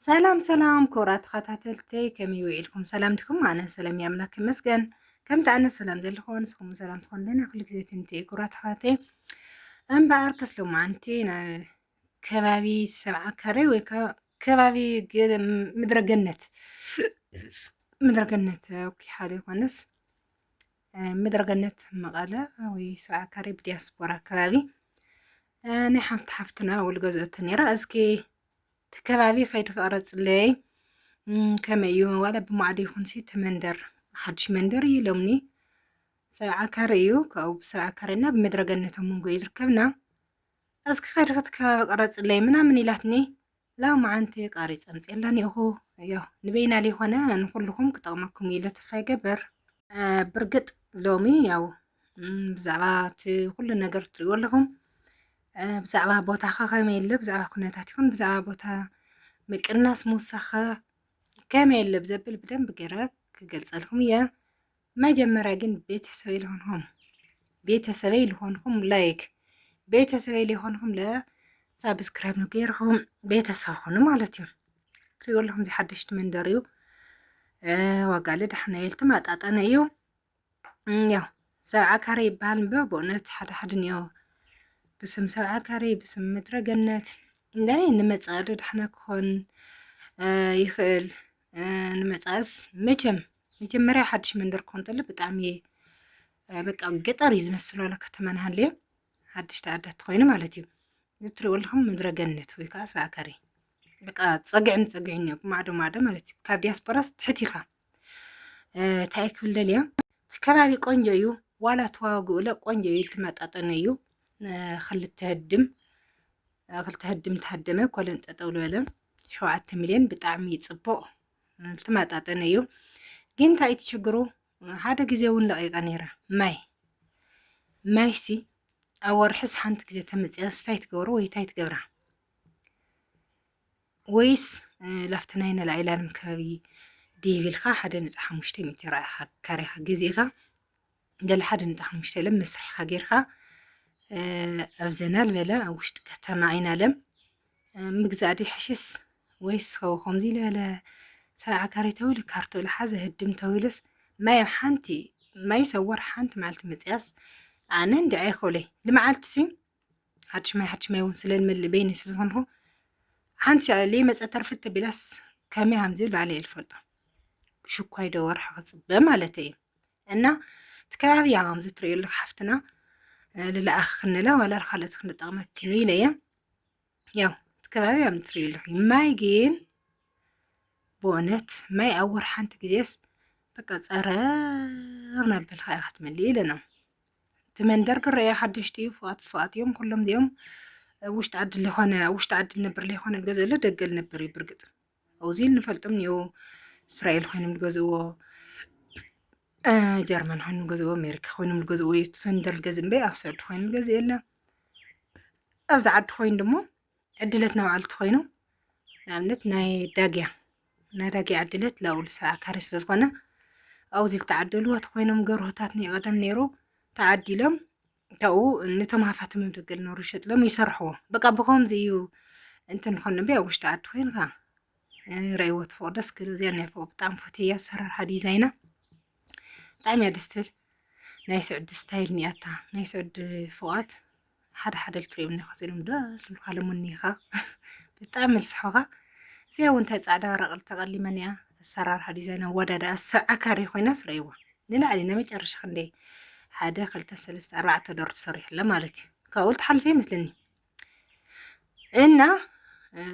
ሰላም ሰላም كورات خاتاتلتي كم يوعيلكم سلامتكم أنا سلام يا أملاك مسجن كم تأنا سلام زي الخون سخم سلام تخون لنا كل جزء تنتي كورات خاتي أم بعركس لو معنتي نا كبابي سبعة كاري كبابي قد مدرجنت مدرجنت أوكي حالي ونس مدرجنت مقالة وي سبعة كاري بدياسبورا كبابي أنا حفتنا والجزء التاني رأسكي تكبابي خير أرز لي كما يوم ولا بمعدي خنسي تمندر حدش مندر يلومني سبعة كاريو كأو بسبعة كارينا بمدرجة تمون قيد ركبنا أسك خير تكبابي أرز لي منا من يلاتني لا ما عنتي قاريت أمس إلا نيهو يا نبينا لي هنا نقول لكم كطعمكم يلا تسفى جبر برقت لومي ياو بزعبات كل نجر تقول لهم بزعبة بوتا خاخي يلا بزعبة كنا تحتكم بزعبة بوتا مقرناس موسخة كما يلا بزبل بدن بقراك قلت لكم يا ما جمرا جن ቤተሰበይ لهونهم ቤተሰበይ لهونهم لايك ቤተሰበይ لهونهم لا سبسكرايب نغيرهم ቤተሰብ ሆኑ ማለት እዩ ትሪዮ لهم زي حدشت من دريو وقال دحنا يلتم አጣጣነ እዩ ያው ሰብዓ ካሬ ይባል በእውነት ሓደ ነው بسم سبعة كاري بسم مدرجنت እንዳይ ንመጻድ دحنا كون يخل نمتاس መጀመሪያ ሓድሽ መንደር ኮንተለ በጣም በቃ ገጠር ይዝመስሉ አለ ከተማን ሃለ ሓድሽ ተዓዳት ኮይኑ ማለት እዩ ዝትሪኡ ለኩም ምድረገነት ወይ ከዓ ሰብዓ ካሬ በቃ ፀግዕን እዩ ማዕዶ ማለት እዩ ካብ ዲያስፖራስ ትሕቲኻ ታይክብል ደልያ ከባቢ ቆንጆ እዩ ዋላ ተዋግኡ ቆንጆ እዩ ልትመጣጠን እዩ ክልተ ህድም ተሃደመ ኮለን ጠጠው ዝበለ 7 ሚልዮን ብጣዕሚ ይጽብቕ ልትመጣጠን እዩ ግን ታይቲ ችግሩ ሓደ ግዜ እውን ለቂቃ ነይራ ማይ ሲ ኣብ ወርሕስ ሓንቲ ግዜ ተመፅያስ ታይ ትገብሮ ወይ ታይ ትገብራ ወይስ ላፍቲ ናይ ነላኢላንም ከባቢ ዲቪልካ 1.5 ሜትር ካሬኻ ግዜኻ ገለ 1.5 ለም መስርሕካ ጌርካ ኣብ ዘናል በለ ኣብ ውሽጢ ከተማ ኣይናለም ምግዛእ ዲ ሕሽስ ወይስ ከምዚ ዝበለ ሰብዓ ካሬ ተውል ካርቶ ለሓዘ ህድም ተውልስ ማይ ሓንቲ ማይ ሰወር ሓንቲ ማልት መፅያስ ኣነ እንደ ኣይኮለይ ልማዓልት ሲ ሓድሽ ማይ እውን ስለልምል በይኒ ስለዝኾንኩ ሓንቲ ለይ መፀ ተርፍት ቢላስ ከመይ ሃምዚ ባለ ይልፈልጦ ሽኳይ ደወር ሓጽበ ማለት እዩ እና ተከባቢ ያም ዝትሪሉ ሓፍትና ልላኣኽ ክንላ ወላ ካልኦት ክንጠቕመክን ኢለየ ያው ተከባቢ ያም ዝትሪሉ ማይ ግን بونت ما يأور حانت جزيس بقى صررنا بالخير تملي لنا تمندر قرية حدشتي فات يوم كلهم ديوم وش تعدل هنا وش تعدل نبر لي هنا الجزء اللي دقل نبري برقد أو زين نفلتمني يو إسرائيل هنا الجزء جرمن هنا الجزء أمريكا هنا الجزء يتفندر الجزء بي أفسد هنا الجزء إلا أفزعد هنا دمو عدلتنا وعلت هنا نعملت ناي داقيا ناداقي عدلت لو لساعة كارس لزغنا أو زي تعدلوا تخوينهم قروهتاتني قدم نيرو تعدلهم تاو نتوم هفات مدقل نورشت لهم يسرحوا بقى بقوم زيو انت نخون بيا وش تعد وين غا رأيوت فوق دسكلو زيان فوق بطعم فتية سرر حدي زينة طعم يدستل نايسعد ستايل نياتا نايسعد فوقات حدا الكريم نخزلهم داس الخالمون نيخا بطعم السحوغا زي وانت تصعدا رقل تقلي منيا السرار حديثنا ودادا السبعة كاري خوينا سريوا نلا علينا مجرش خندي حدا خلت السلسة 4 دور صريح لمالتي كقولت حلفي مثلني إنا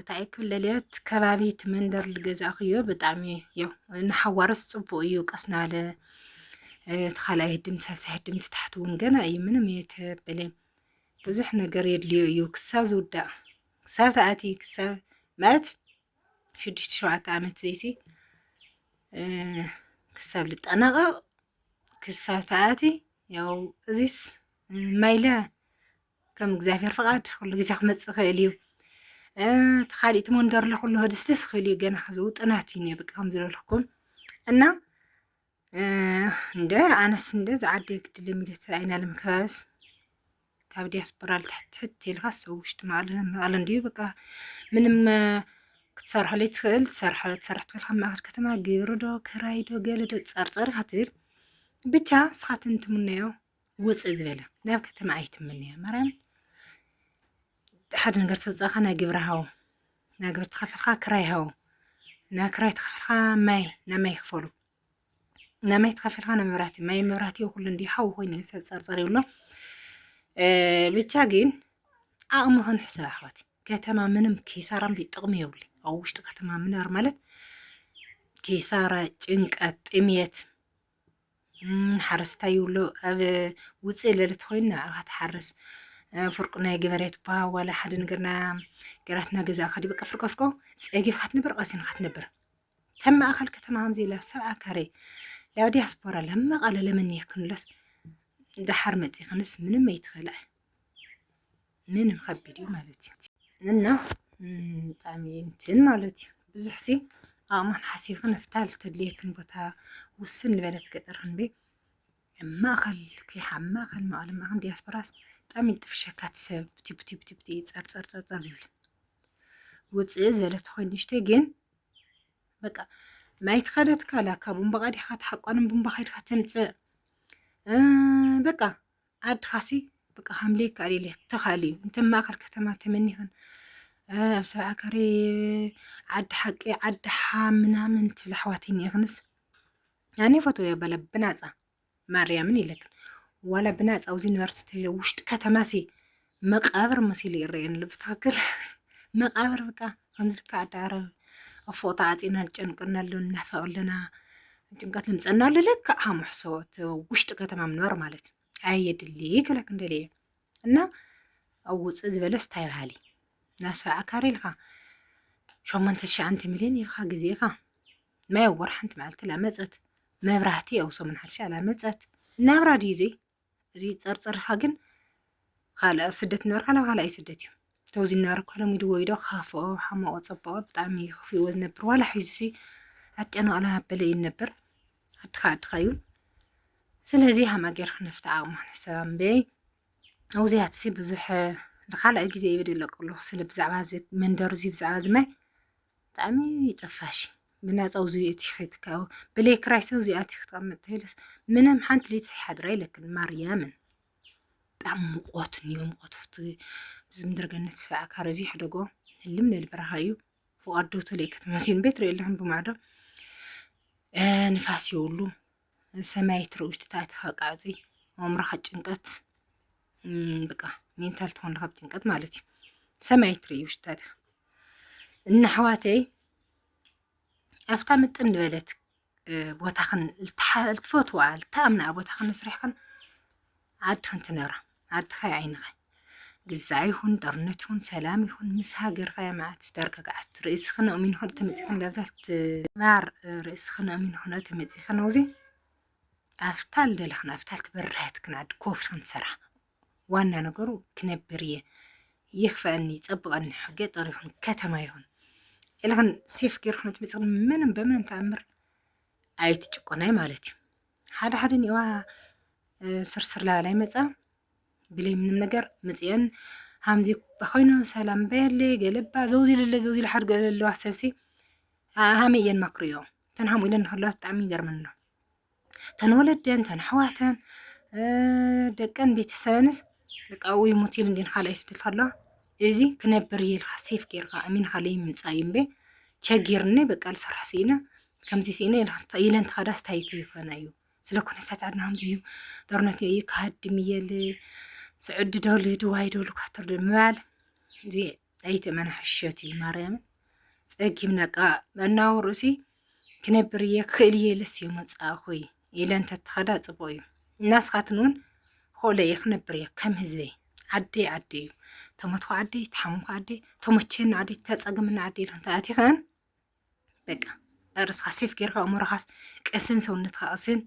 تايك الليلات كبابي تمندر الجزء خيو بطعمي يو نحورس صبو يو قصنا على تخلى يهدم ساسة يهدم تحتون جنا أي من ميت بلي بزح نجار يدليو يو كساب زودا كساب تأتي كساب مات شدشت 7 عامت زيسي كساب لتأنغا كساب تأتي يو زيس مايلا كم زافير فقاد كل جزء خمس خيليو تخالي تمندر لكله هدستس خيليو جنا حزوت أنا هتيني بكم زر لكم أنا أنا سندز عادي قلت لي ميلت أين المكاس كابدي أسبرال تحت الغاس وشت معلم ديو بقى من ክትሰርሕ ለይ ትኽእል ትሰርሕ ትኽእል ካብ ማእኸል ከተማ ግብሪ ዶ ክራይ ዶ ገለ ዶ ፀርፀር ኢኻ ትብል ብቻ ስኻትን ትምነዮ ውፅእ ዝበለ ናብ ከተማ ኣይትምነያ ማርያም ሓደ ነገር ተውፃእኻ ናይ ግብሪ ሃው ናይ ግብሪ ተኸፊልካ ክራይ ሃው ናይ ክራይ ተኸፊልካ ማይ ናይ ማይ ክፈሉ ናይ ማይ ተኸፊልካ ናይ መብራህቲ ማይ መብራህቲ ኩሉ እንዲሁ ሃው ኮይኑ ሰብ ፀርፀር ይብሎ ብቻ ግን ዓቕምኽን ሕሳብ ኣሕዋት ከተማ ምንም ኪሳራን ጥቕሚ የብሉ ኣብ ውሽጢ ከተማ ምንባር ማለት ኪሳራ ጭንቀት ጥምየት ሓረስታይ ይብሎ ኣብ ውፅእ ለለት ኮይኑ ንዕኻ ትሓርስ ፍርቁ ናይ ገበሬት ባ ዋላ ሓደ ነገርና ገራትና ገዛ ኸዲ በቃ ፍርቆ ፀጊፍካ ትነብር ቀሲንካ ትነብር ተም ማእኸል ከተማ ከምዚ ኢላ 70 ካሬ ላብ ዲያስፖራ ለመቐለ ለመን ይክንለስ ድሓር መፂኽንስ ምንም ኣይትኽእልይ ምንም ከቢድ እዩ ማለት እዩ እና ብጣዕሚ እንትን ማለት እዩ ብዙሕ ሲ ኣቕማን ሓሲብክን ንፍታል ተድልየክን ቦታ ውስን ዝበለት ገጠር ክንበ ማእኸል ኩሓ ማእኸል መቐለ ማእኸል ዲያስፖራስ ብጣዕሚ ጥፍሸካት ሰብ ቡቲ ፀርፀር ዝብል ውፅእ ዝበለት ኮይኑ ንሽተይ ግን በቃ ማይ ትኸደትካ ላካ ቡምባ ቀዲሕካ ትሓቋንን ቡምባ ከይድካ ተምፅእ በቃ ዓድኻሲ በቃ ሃምሌ ካሊለ ተኻልዩ እንተ ማእኸል ከተማ ተመኒኽን ኣብ 70 ካሬ ዓዲ ሓቂ ዓዲ ምናምን ትብል ኣሕዋተይ ይኽንስ ኣነ ፎቶ የበለ ብናፃ ማርያምን ኢለክን ዋላ ብናፃ ውዚ ነበርቲ ተለ ውሽጢ ከተማሲ መቃብር መሲሉ ይረአየን ብትክክል መቃብር በቃ ከምዚ ልካ ዓዲ ዓረብ ኣፎቕ ተዓፂና ንጨንቅና ኣሎ እናፈቕ ኣለና ጭንቀት ልምፀና ኣሎ ልክዕ ሓሙሕሶት ውሽጢ ከተማ ምንባር ማለት እዩ ኣየድሊ ክለክ እንደልየ እና ኣብ ውፅእ ዝበለስ እንታይ በሃሊ ናብ 70 ካሬ ኢልካ 8,9 ሚልዮን ኢልካ ግዜኻ ማይ ኣብ ወርሒ ሓንቲ መዓልቲ ላመፀት መብራህቲ ኣብ ሰሙን ሓርሻ ላመፀት ናብራ ድዩ እዚ ፀርፀርካ ግን ካልእ ስደት ነበርካ ናብ ካልኣይ ስደት እዩ ተውዚ ነበረ ኮሎም ኢዱ ወይዶ ካፍኦ ሓሞቆ ፀበቆ ብጣዕሚ ከፊዎ ዝነብር ዋላ ሒዙሲ ኣጨናቕላ በለ እዩ ነበር ዓድኻ እዩ ስለዚ ሃማ ጌርክ ነፍቲ ዓቕማ ሕሳብ እምበይ ኣውዚያትሲ ብዙሕ ንካልኣይ ግዜ ይበደለቀሉ ስለ ብዛዕባ መንደር እዚ ብዛዕባ ዝማይ ብጣዕሚ ጠፋሽ ብናፃ ውዚ እትኸትካ ብለይ ክራይ ሰብ እዚኣት ክትቀምጥ ትሄልስ ምንም ሓንቲ ለይቲ ሓድራ ይለክን ማርያምን ብጣዕሚ ሙቆት እኒኦ ሙቆት ፍቲ ብዚ ምድረ ገነት 70 ካሬ እዚ ሕደጎ ህልም ለልበረኻ እዩ ፍቃዶ ተለይ ከተማ ሲን ቤት ርኢ ኣለኹም ብማዕዶ ንፋስ ይውሉ ሰማይ ትርኢ ውሽጢ ታሕቲ ቃፂ ኣእምሮኻ ጭንቀት በቃ ሜንታል ትኾን ካብ ጭንቀት ማለት እዩ ሰማይ ትርኢ ውሽጢ ታሕቲ እና ኣሕዋተይ ኣፍታ ምጥን ዝበለት ቦታኽን ልትፈትዋ ልተኣምና ቦታኽን ስሪሕኽን ዓድኽን ትነብራ ዓድኻ ዓይንኻ ግዛዕ ይኹን ጦርነት ይኹን ሰላም ይኹን ምስ ሃገርካ ማዓት ዝተርገግዓት ርእስኽን ኣእሚን ኾን ተመፂኽን ለብዛት ማር ርእስኽን ኣእሚን ኾን ተመፂኽን ውዚ ኣፍታል ደለኽን ኣፍታል ትበርህትክን ዓዲ ኮፍሽን ትሰርሕ ዋና ነገሩ ክነብር እየ ይኽፈአኒ ይፀብቐኒ ገጠር ይኹን ከተማ ይኹን ኢልኽን ሴፍ ጌርክን ትመፂኽን ምንም በምንም ተኣምር ኣይትጭቆናይ ማለት እዩ ሓደ ኒዋ ስርስር ላላይ መፃ ብለይ ምንም ነገር መፅአን ሃምዚ በኾይኑ ሰላም በየለ ገለባ ዘውዚ ልሓድ ገለለዋ ሰብሲ ሃመ እየን ማክርዮ ተን ሃሙ ኢለን ንኸለዋ ብጣዕሚ ይገርመኒ ተን ወለደን ተን ኣሕዋተን ደቀን ቤተሰበንስ በቃ ወይ ሞቴል እንዴን ካልኣይ ስደት ከለዋ እዚ ክነብር ኢልካ ሴፍ ጌርካ ኣሚንካ ለይ ምምፃእ እዩ እምበ ቸጊርኒ በቃ ልሰርሕ ሲኢነ ከምዚ ሲኢነ ኢለን ተኸዳስ ታይቱ ይኮነ እዩ ስለ ኩነታት ዓድና ከምዚ እዩ ጦርነት እዩ ክሃድም እየል ስዕዲ ደሉ ድዋይ ደሉ ኳተር ምባል እዚ ኣይተመና ሕሸት እዩ ማርያምን ፀጊምና ቃ መናው ርእሲ ክነብር እየ ክእል እየ ለስ እዩ መፃእኹይ ኢለን ተተኸዳ ፅቡቅ እዩ እናስኻትን እውን ክእለ እየ ክነብር እየ ከም ህዝበይ ዓደይ እዩ ተመትኮ ዓደይ ተሓሙምኮ ዓደይ ተመቸና ዓደይ ተፀግምና ዓደይ ኢልክን ተኣቲኽን በቃ ርእስኻ ሴፍ ጌርካ እምሮኻስ ቀስን ሰውነትካ ቀስን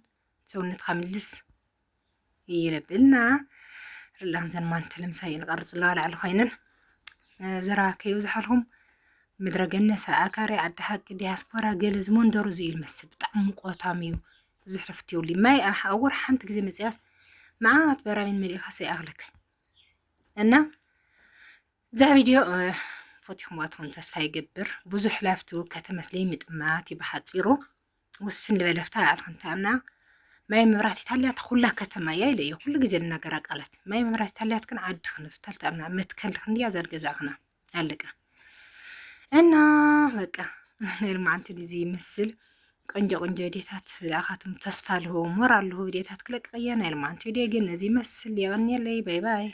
ሰውነትካ ምልስ ይለብልና ርላን ዘንማን ተለምሳይ ንቀርፅ ኣለዋ ላዕሊ ኮይነን ዘራ ከይብዝሓልኩም ምድረ ገነት 70 ካሬ ዓዲ ሓቂ ዲያስፖራ ገለ ዝመንደሩ እዚ እዩ ዝመስል ብጣዕሚ ሙቆታም እዩ ብዙሕ ረፍቲ የብሉ ማይ ኣብ ወርሒ ሓንቲ ግዜ መፅያስ መዓት በራሚን መሊእኻ ሰይኣኽለክ እና እዛ ቪድዮ ፈቲሕሞትን ተስፋ ይገብር ብዙሕ ላፍቲ ከተመስለይ ምጥማት ይበሓፂሩ ውስን ልበለፍታ ኣልክንታ እምና ማይ መብራት ኢታልያት ኩላ ከተማ እያ ኢለ እዩ ኩሉ ግዜ ልናገራ ቃላት ማይ መብራት ኢታልያት ግን ዓዲ ክንፍታል ተኣምና መትከል ክንድያ ዘርገዛኽና ኣለቀ እና በቃ ንልማዓንቲ ዲዚ ይመስል ቆንጆ ቆንጆ ቪዲዮታት ኣኻትም ተስፋ ልህቡ ሞራል ልህቡ ቪዲዮታት ክለቅቕ እየ ናይ ልማዓንቲ ቪድዮ ግን እዚ ይመስል የቀኒየለይ ባይ ባይ